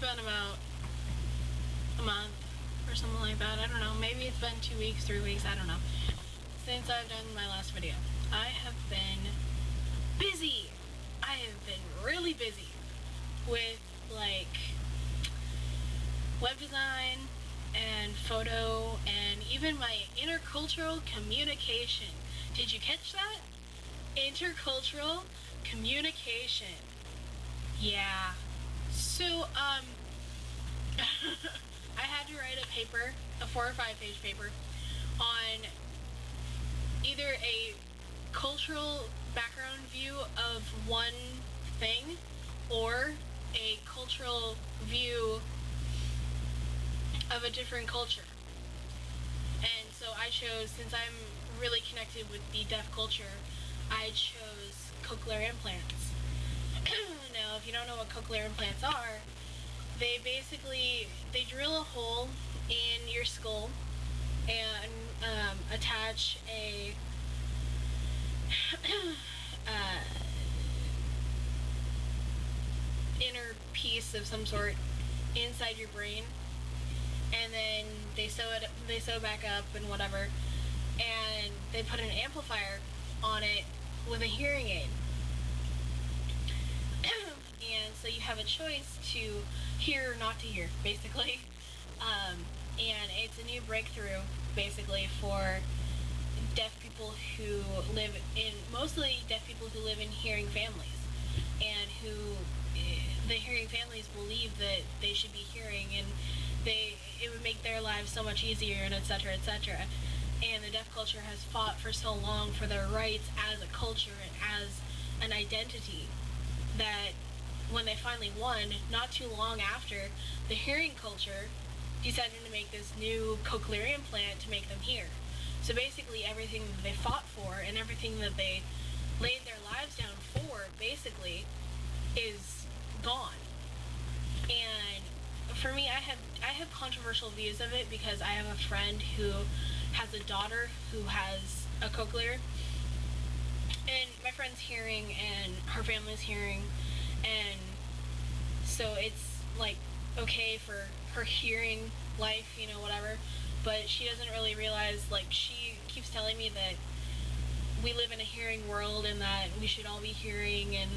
been about a month or something like that. I don't know. Maybe it's been 2 weeks, 3 weeks, I don't know. Since I've done my last video. I have been busy. I have been really busy with like web design and photo and even my intercultural communication. Did you catch that? Intercultural communication. Yeah. So, I had to write a paper, a 4 or 5 page paper, on either a cultural background view of one thing or a cultural view of a different culture. And so I chose, since I'm really connected with the deaf culture, I chose cochlear implants. Now, if you don't know what cochlear implants are, they drill a hole in your skull and attach a inner piece of some sort inside your brain, and then they sew it back up and whatever, and they put an amplifier on it with a hearing aid. And so you have a choice to hear or not to hear, basically. And it's a new breakthrough, basically, for deaf people who live in, mostly deaf people who live in hearing families, and who the hearing families believe that they should be hearing, and it would make their lives so much easier, and etc., etc. And the deaf culture has fought for so long for their rights as a culture and as an identity, that when they finally won, not too long after, the hearing culture decided to make this new cochlear implant to make them hear. So basically everything that they fought for and everything that they laid their lives down for, basically, is gone. And for me, I have controversial views of it, because I have a friend who has a daughter who has a cochlear, and my friend's hearing and her family's hearing, and so it's like okay for her hearing life, you know, whatever, but she doesn't really realize, like, she keeps telling me that we live in a hearing world and that we should all be hearing and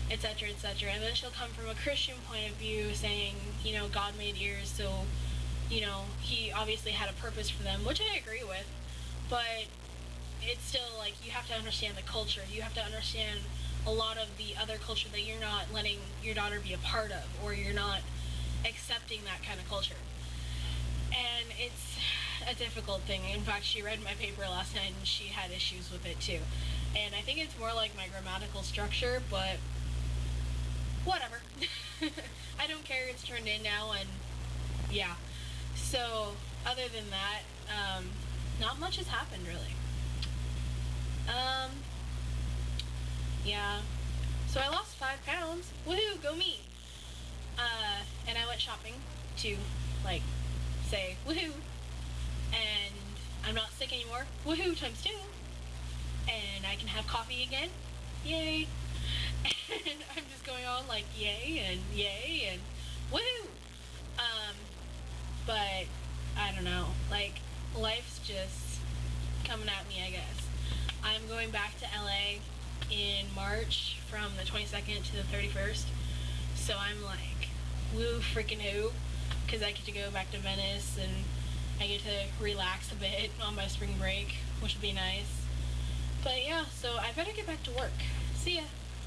etc., etc. And then she'll come from a Christian point of view saying, you know, God made ears, so, you know, he obviously had a purpose for them, which I agree with, but it's still like, you have to understand the culture. You have to understand a lot of the other culture that you're not letting your daughter be a part of, or you're not accepting that kind of culture. And it's a difficult thing. In fact, she read my paper last night and she had issues with it too. And I think it's more like my grammatical structure, but whatever. I don't care, it's turned in now, and yeah. So, other than that, not much has happened, really. Yeah. So I lost 5 pounds. Woohoo, go me! And I went shopping to, like, say woohoo, and I'm not sick anymore. Woohoo times 2. And I can have coffee again. Yay! And I'm just going on like yay and woohoo! But I don't know, like, life's just coming at me, I guess. I'm going back to LA in March from the 22nd to the 31st. So I'm like, woo freaking who, because I get to go back to Venice and I get to relax a bit on my spring break, which would be nice. But yeah, so I better get back to work. See ya.